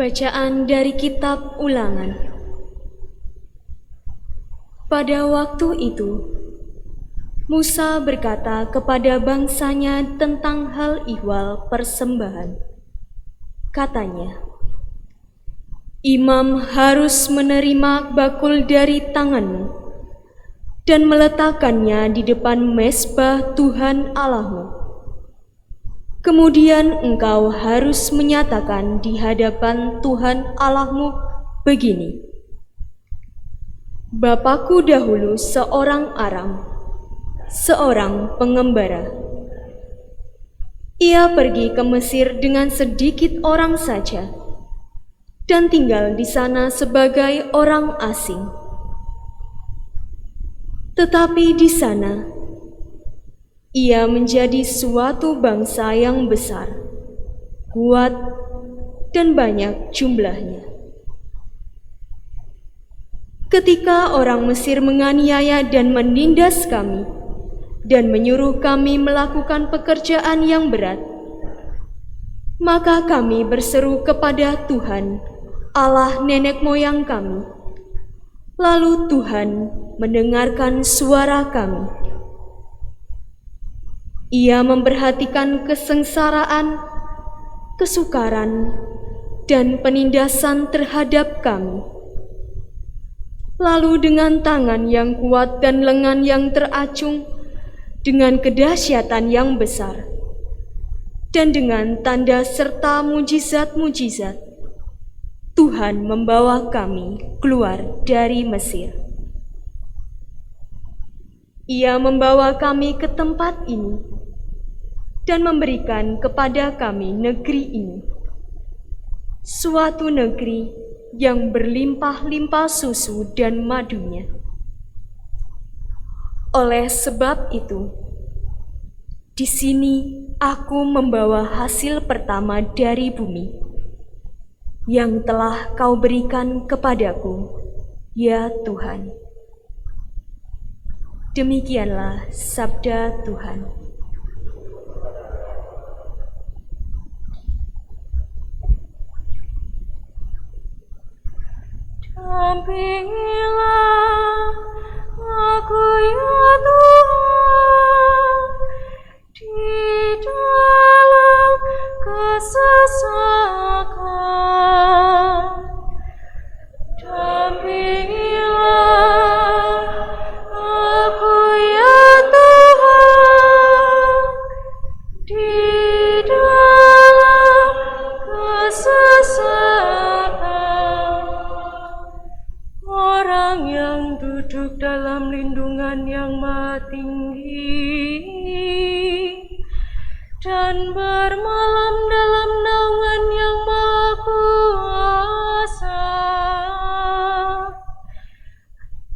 Bacaan dari Kitab Ulangan. Pada waktu itu, Musa berkata kepada bangsanya tentang hal ihwal persembahan. Katanya, "Imam harus menerima bakul dari tanganmu dan meletakkannya di depan mezbah Tuhan Allahmu. Kemudian engkau harus menyatakan di hadapan Tuhan Allahmu begini: Bapakku dahulu seorang Aram, seorang pengembara. Ia pergi ke Mesir dengan sedikit orang saja dan tinggal di sana sebagai orang asing. Tetapi di sana ia menjadi suatu bangsa yang besar, kuat, dan banyak jumlahnya. Ketika orang Mesir menganiaya dan menindas kami dan menyuruh kami melakukan pekerjaan yang berat, maka kami berseru kepada Tuhan, Allah nenek moyang kami. Lalu Tuhan mendengarkan suara kami. Ia memperhatikan kesengsaraan, kesukaran, dan penindasan terhadap kami. Lalu dengan tangan yang kuat dan lengan yang teracung, dengan kedahsyatan yang besar, dan dengan tanda serta mujizat-mujizat, Tuhan membawa kami keluar dari Mesir. Ia membawa kami ke tempat ini dan memberikan kepada kami negeri ini, suatu negeri yang berlimpah-limpah susu dan madunya. Oleh sebab itu, di sini aku membawa hasil pertama dari bumi yang telah kau berikan kepadaku, ya Tuhan." Demikianlah sabda Tuhan. Dampingilah aku ya Tuhan di dalam kesesakan. Dampingilah aku ya Tuhan di dalam kesesakan. Orang yang duduk dalam lindungan yang Maha Tinggi dan bermalam dalam naungan yang Maha Kuasa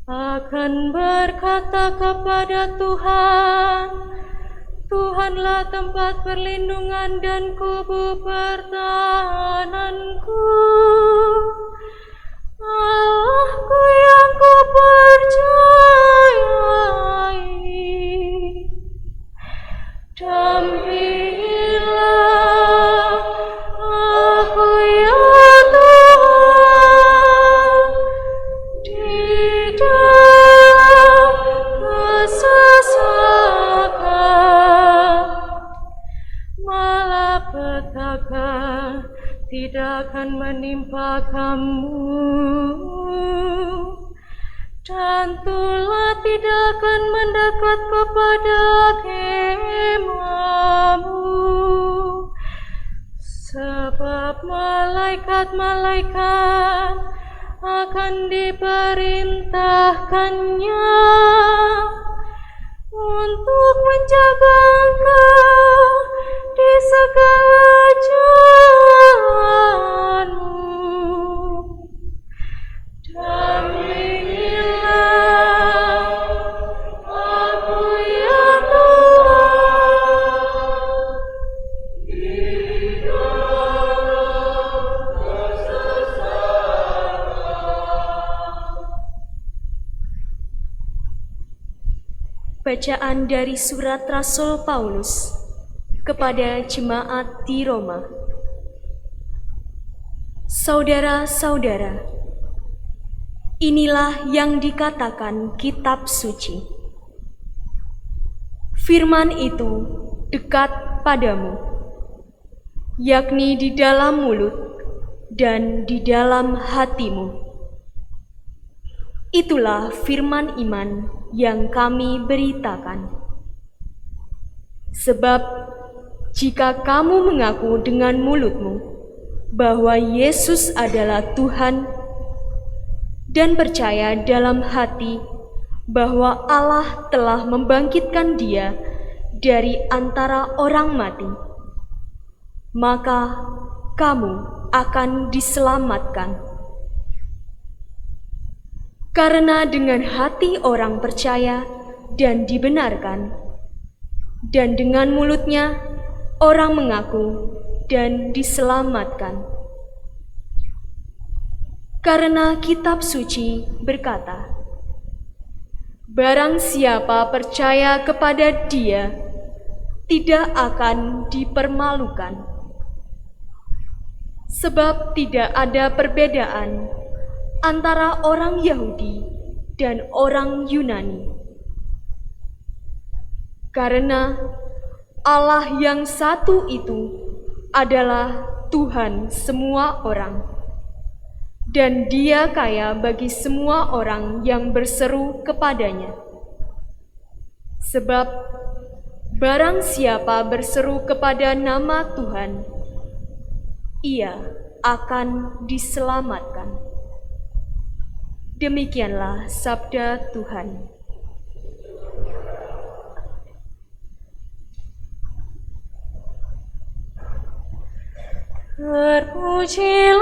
akan berkata kepada Tuhan, "Tuhanlah tempat perlindungan dan kubu pertahananku, Allahku yang kupercayai." Dampingilah aku ya Tuhan di dalam kesesakan. Malapetaka tidak akan menimpa kamu, dan tulah tidak akan mendekat kepada kemahmu, sebab malaikat-malaikat akan diperintahkannya untuk menjaga engkau di segala jalanmu. Dampingilah aku ya Tuhan di dalam kesesakan. Bacaan dari surat Rasul Paulus kepada jemaat di Roma. Saudara-saudara, inilah yang dikatakan kitab suci. Firman itu dekat padamu, yakni di dalam mulut dan di dalam hatimu. Itulah firman iman yang kami beritakan. Sebab jika kamu mengaku dengan mulutmu bahwa Yesus adalah Tuhan dan percaya dalam hati bahwa Allah telah membangkitkan Dia dari antara orang mati, maka kamu akan diselamatkan. Karena dengan hati orang percaya dan dibenarkan, dan dengan mulutnya orang mengaku dan diselamatkan. Karena kitab suci berkata, barang siapa percaya kepada Dia tidak akan dipermalukan. Sebab tidak ada perbedaan antara orang Yahudi dan orang Yunani. Karena Allah yang satu itu adalah Tuhan semua orang, dan Dia kaya bagi semua orang yang berseru kepadanya. Sebab barang siapa berseru kepada nama Tuhan, ia akan diselamatkan. Demikianlah sabda Tuhan. Terpujilah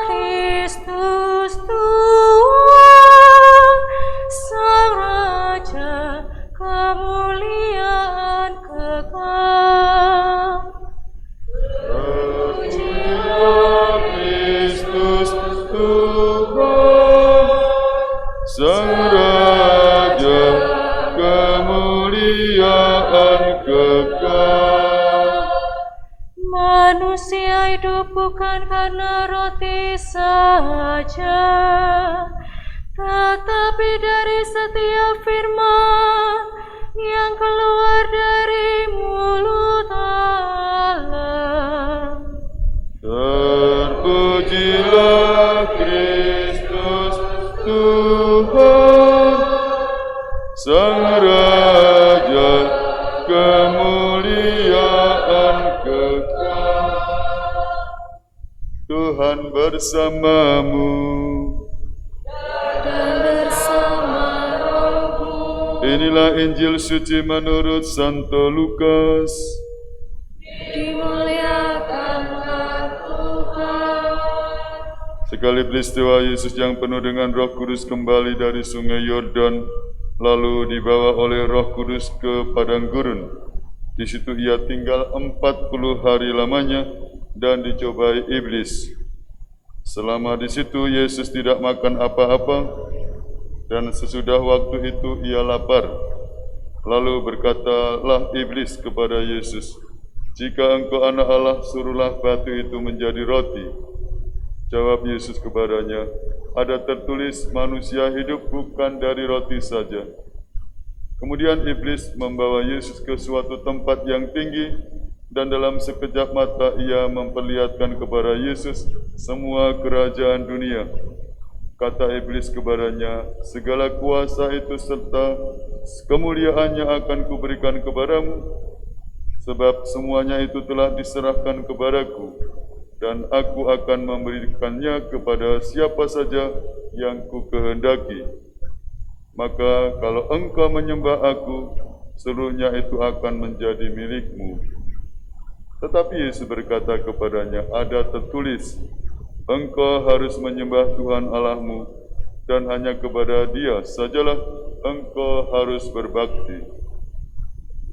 Kristus Tuhan, Sang Raja kemuliaan kekal. Terpujilah Kristus Tuhan, Sang Raja kemuliaan kekal. Manusia hidup bukan karena roti saja, tetapi dari setiap firman yang keluar dari mulut Allah. Terpujilah Kristus Tuhan, Sang Raja kemuliaan kekal. Tuhan bersamamu Dan bersama rohmu. Inilah Injil suci menurut Santo Lukas. Dimuliakanlah Tuhan. Sekali peristiwa Yesus yang penuh dengan Roh Kudus kembali dari sungai Yordan, lalu dibawa oleh Roh Kudus ke padang gurun. Di situ ia tinggal 40 hari lamanya dan dicobai iblis. Selama di situ Yesus tidak makan apa-apa, dan sesudah waktu itu ia lapar. Lalu berkatalah iblis kepada Yesus, "Jika engkau anak Allah, suruhlah batu itu menjadi roti." Jawab Yesus kepadanya, "Ada tertulis, manusia hidup bukan dari roti saja." Kemudian iblis membawa Yesus ke suatu tempat yang tinggi, dan dalam sekejap mata ia memperlihatkan kepada Yesus semua kerajaan dunia. Kata iblis kepadanya, "Segala kuasa itu serta kemuliaannya akan kuberikan kepadamu, sebab semuanya itu telah diserahkan kepadaku, dan aku akan memberikannya kepada siapa saja yang kukehendaki. Maka kalau engkau menyembah aku, seluruhnya itu akan menjadi milikmu." Tetapi Yesus berkata kepadanya, "Ada tertulis, engkau harus menyembah Tuhan Allahmu, dan hanya kepada Dia sajalah engkau harus berbakti."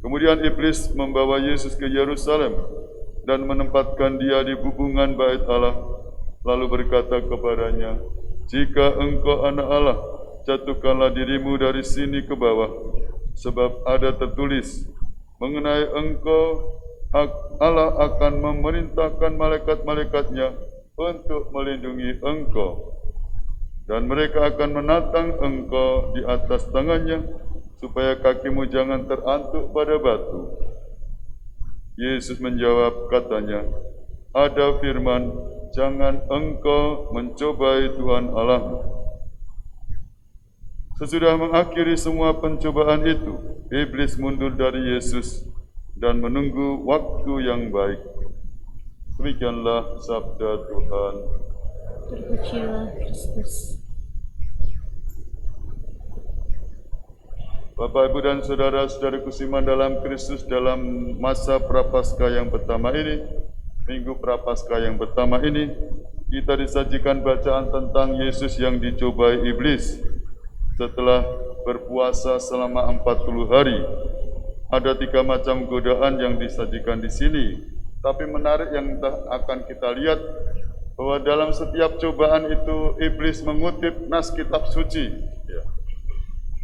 Kemudian iblis membawa Yesus ke Yerusalem dan menempatkan Dia di bubungan bait Allah, lalu berkata kepadanya, "Jika engkau anak Allah, jatuhkanlah dirimu dari sini ke bawah, sebab ada tertulis, mengenai engkau Allah akan memerintahkan malaikat-malaikatnya untuk melindungi engkau. Dan mereka akan menatang engkau di atas tangannya, supaya kakimu jangan terantuk pada batu. Yesus menjawab katanya, ada firman, jangan engkau mencobai Tuhan Allahmu. Sesudah mengakhiri semua pencobaan itu, iblis mundur dari Yesus dan menunggu waktu yang baik. Demikianlah sabda Tuhan. Terpujilah Kristus. Bapak, Ibu, dan saudara-saudaraku seiman dalam Kristus, dalam masa Prapaskah yang pertama ini, Minggu Prapaskah yang pertama ini, kita disajikan bacaan tentang Yesus yang dicobai iblis setelah berpuasa selama 40 hari. Ada 3 macam godaan yang disajikan di sini. Tapi menarik yang akan kita lihat bahwa dalam setiap cobaan itu iblis mengutip nas kitab suci. Ya.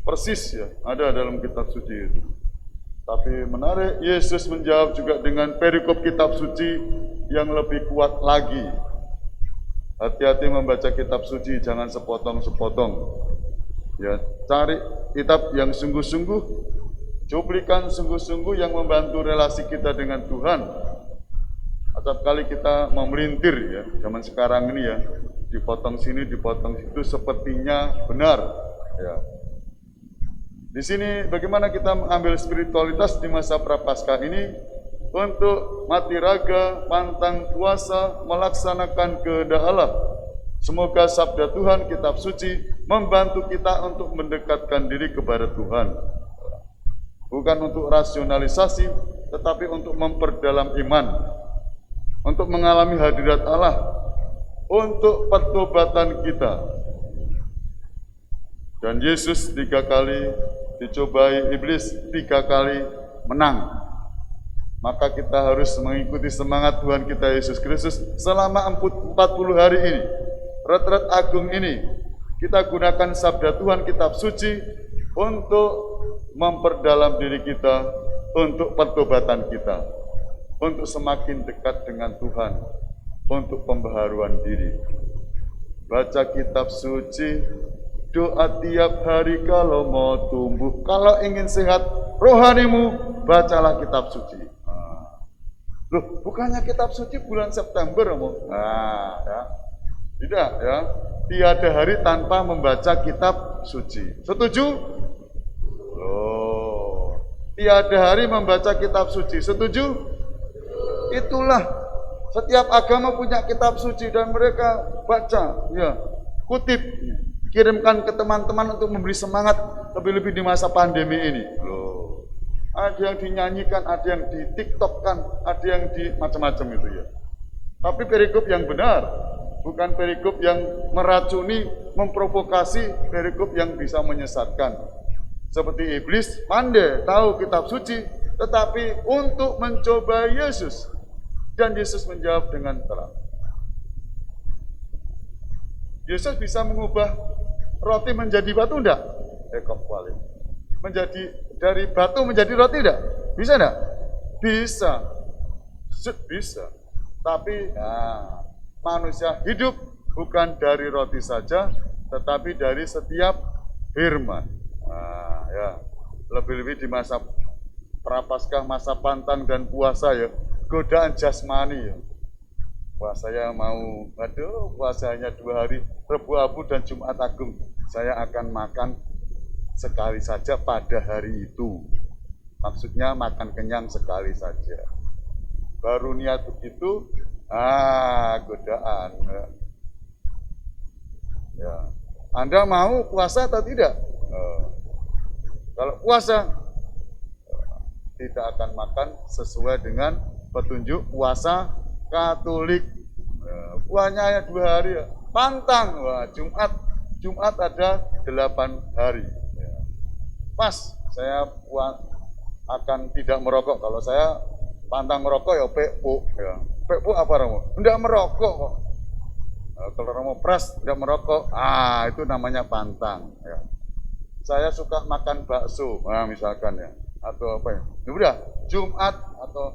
Persis ya, ada dalam kitab suci itu. Tapi menarik, Yesus menjawab juga dengan perikop kitab suci yang lebih kuat lagi. Hati-hati membaca kitab suci, jangan sepotong-sepotong. Ya, cari kitab yang sungguh-sungguh, cuplikan sungguh-sungguh yang membantu relasi kita dengan Tuhan. Setiap kali kita mau melintir ya, zaman sekarang ini ya, dipotong sini, dipotong situ, sepertinya benar. Ya. Di sini bagaimana kita mengambil spiritualitas di masa Prapaskah ini untuk mati raga, pantang puasa, melaksanakan kehendak Allah. Semoga sabda Tuhan, kitab suci, membantu kita untuk mendekatkan diri kepada Tuhan. Bukan untuk rasionalisasi, tetapi untuk memperdalam iman, untuk mengalami hadirat Allah, untuk pertobatan kita. Dan Yesus 3 kali dicobai iblis, 3 kali menang. Maka kita harus mengikuti semangat Tuhan kita Yesus Kristus selama 40 hari ini. Retret agung ini, kita gunakan sabda Tuhan, kitab suci, untuk memperdalam diri kita, untuk pertobatan kita, untuk semakin dekat dengan Tuhan, untuk pembaharuan diri. Baca kitab suci, doa tiap hari kalau mau tumbuh, kalau ingin sehat rohanimu, bacalah kitab suci. Loh, bukannya kitab suci bulan September, ya. Tidak ya, tiada hari tanpa membaca kitab suci. Setuju? Loh, tiada hari membaca kitab suci. Setuju? Itulah, setiap agama punya kitab suci dan mereka baca, ya, kutip, kirimkan ke teman-teman untuk memberi semangat, lebih-lebih di masa pandemi ini. Loh, ada yang dinyanyikan, ada yang di TikTok-kan, ada yang di macam-macam itu ya. Tapi perikop yang benar, bukan perikop yang meracuni, memprovokasi, perikop yang bisa menyesatkan. Seperti iblis, pandai tahu kitab suci, tetapi untuk mencoba Yesus. Dan Yesus menjawab dengan terang. Yesus bisa mengubah roti menjadi batu enggak? Menjadi dari batu menjadi roti enggak? Bisa enggak? Bisa. Bisa. Tapi manusia hidup bukan dari roti saja, tetapi dari setiap firman. Ya. Lebih-lebih di masa Prapaskah, masa pantang dan puasa ya, godaan jasmani ya. Wah, saya mau, puasanya 2 hari, Rebu Abu dan Jumat Agung. Saya akan makan sekali saja pada hari itu. Maksudnya makan kenyang sekali saja. Baru niat begitu, godaan. Ya. Anda mau puasa atau tidak? Kalau puasa, tidak akan makan sesuai dengan petunjuk puasa Katolik. Puasanya 2 hari ya. Pantang, Jumat ada 8 hari. Pas saya akan tidak merokok. Kalau saya pantang merokok ya pekpu. Ya. Pekpu apa Romo? Tidak merokok kok. Kalau Romo pras tidak merokok, itu namanya pantang. Ya. Saya suka makan bakso, misalkan ya, atau apa ya? Udah Jumat atau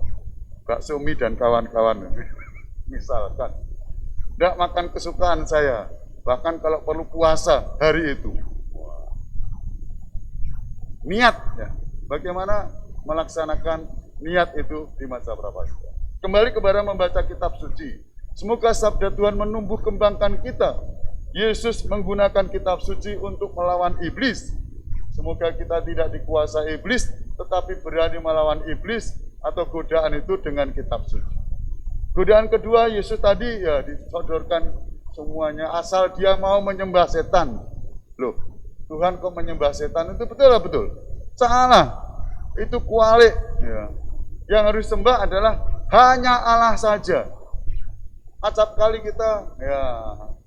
bakso mie dan kawan-kawan, misalkan. tidak makan kesukaan saya. Bahkan kalau perlu puasa hari itu. Niat ya. Bagaimana melaksanakan niat itu di masa Prapaskah. Kembali kepada membaca kitab suci. Semoga sabda Tuhan menumbuh kembangkan kita. Yesus menggunakan kitab suci untuk melawan iblis. Semoga kita tidak dikuasai iblis, tetapi berani melawan iblis atau godaan itu dengan kitab suci. Godaan kedua, Yesus tadi ya disodorkan semuanya asal dia mau menyembah setan. Loh, Tuhan kok menyembah setan? Itu betul lah betul. Salah. Itu kualik. Ya. Yang harus sembah adalah hanya Allah saja. Acap kali kita ya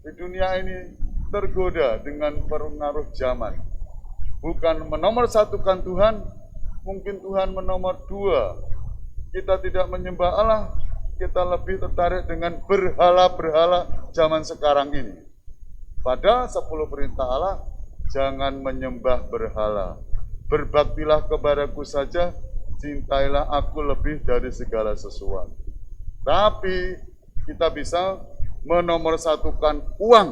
di dunia ini tergoda dengan pengaruh zaman. Bukan menomorsatukan Tuhan, mungkin Tuhan menomor dua. Kita tidak menyembah Allah, kita lebih tertarik dengan berhala-berhala zaman sekarang ini. Pada 10 perintah Allah, jangan menyembah berhala. Berbaktilah kepadaku saja, cintailah aku lebih dari segala sesuatu. Tapi kita bisa menomorsatukan uang.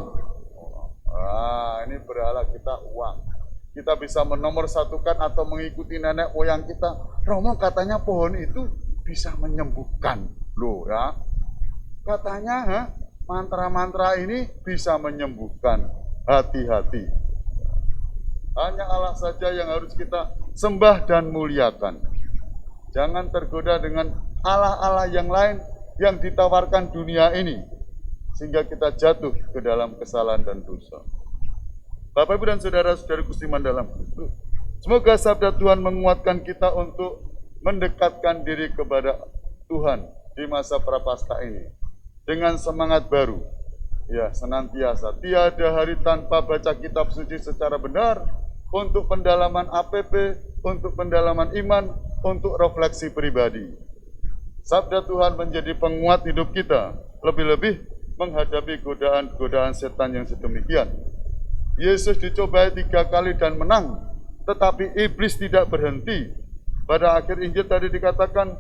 Ini berhala kita uang. Kita bisa menomorsatukan atau mengikuti nenek moyang kita. Romo katanya pohon itu bisa menyembuhkan. Loh ya. Katanya mantra-mantra ini bisa menyembuhkan. Hati-hati. Hanya Allah saja yang harus kita sembah dan muliakan. Jangan tergoda dengan Allah-Allah yang lain yang ditawarkan dunia ini, sehingga kita jatuh ke dalam kesalahan dan dosa. Bapak, Ibu, dan saudara-saudara Kustiman dalam Kristus, semoga sabda Tuhan menguatkan kita untuk mendekatkan diri kepada Tuhan di masa Prapaskah ini dengan semangat baru. Ya, senantiasa tiada hari tanpa baca kitab suci secara benar untuk pendalaman APP, untuk pendalaman iman, untuk refleksi pribadi. Sabda Tuhan menjadi penguat hidup kita, lebih-lebih menghadapi godaan-godaan setan yang sedemikian. Yesus dicobai 3 kali dan menang, tetapi iblis tidak berhenti. Pada akhir Injil tadi dikatakan,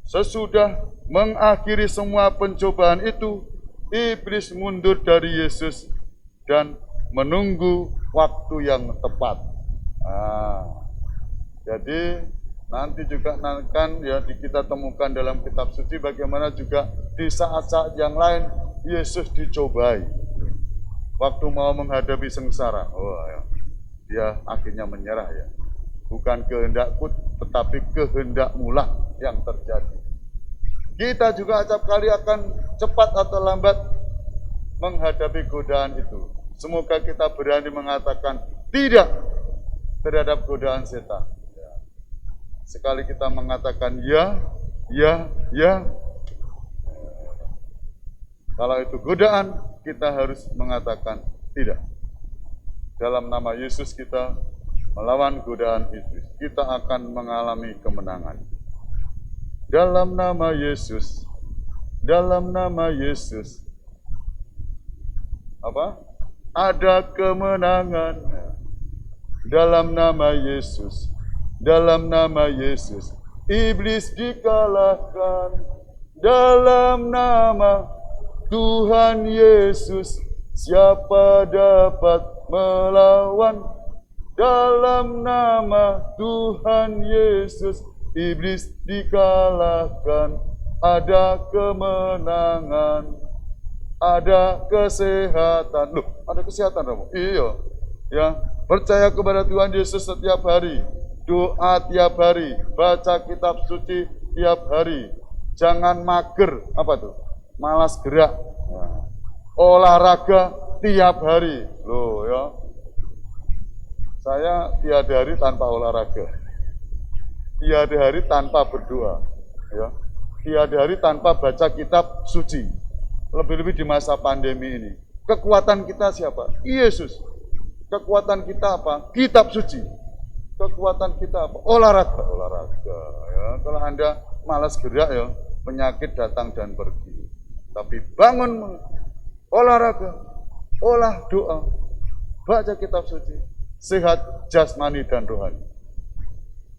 sesudah mengakhiri semua pencobaan itu, iblis mundur dari Yesus dan menunggu waktu yang tepat. Jadi nanti juga akan kita temukan dalam kitab suci bagaimana juga di saat-saat yang lain Yesus dicobai. Waktu mau menghadapi sengsara, dia akhirnya menyerah ya. Bukan kehendakku, tetapi kehendakmu lah yang terjadi. Kita juga acap kali akan cepat atau lambat menghadapi godaan itu. Semoga kita berani mengatakan tidak terhadap godaan setan. Sekali kita mengatakan ya. Kalau itu godaan, kita harus mengatakan tidak. Dalam nama Yesus kita melawan godaan iblis. Kita akan mengalami kemenangan. Dalam nama Yesus. Dalam nama Yesus. Apa? Ada kemenangan. Dalam nama Yesus. Dalam nama Yesus. Iblis dikalahkan. Dalam nama Tuhan Yesus, siapa dapat melawan? Dalam nama Tuhan Yesus, iblis dikalahkan. Ada kemenangan, ada kesehatan. Loh, ada kesehatan Romo? Iya. Ya, percaya kepada Tuhan Yesus setiap hari. Doa tiap hari, baca kitab suci tiap hari. Jangan mager, apa tuh? Malas gerak. Nah, olahraga tiap hari. Loh ya. Saya tiada hari tanpa olahraga. Tiada hari tanpa berdoa. Ya. Tiada hari tanpa baca kitab suci. Lebih-lebih di masa pandemi ini. Kekuatan kita siapa? Yesus. Kekuatan kita apa? Kitab suci. Kekuatan kita apa? Olahraga. Olahraga. Ya. Kalau Anda malas gerak ya, penyakit datang dan pergi. Tapi bangun olahraga, olah doa, baca kitab suci, sehat jasmani dan rohani.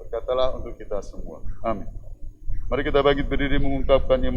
Berkatalah untuk kita semua. Amin. Mari kita bangkit berdiri mengungkapkan iman.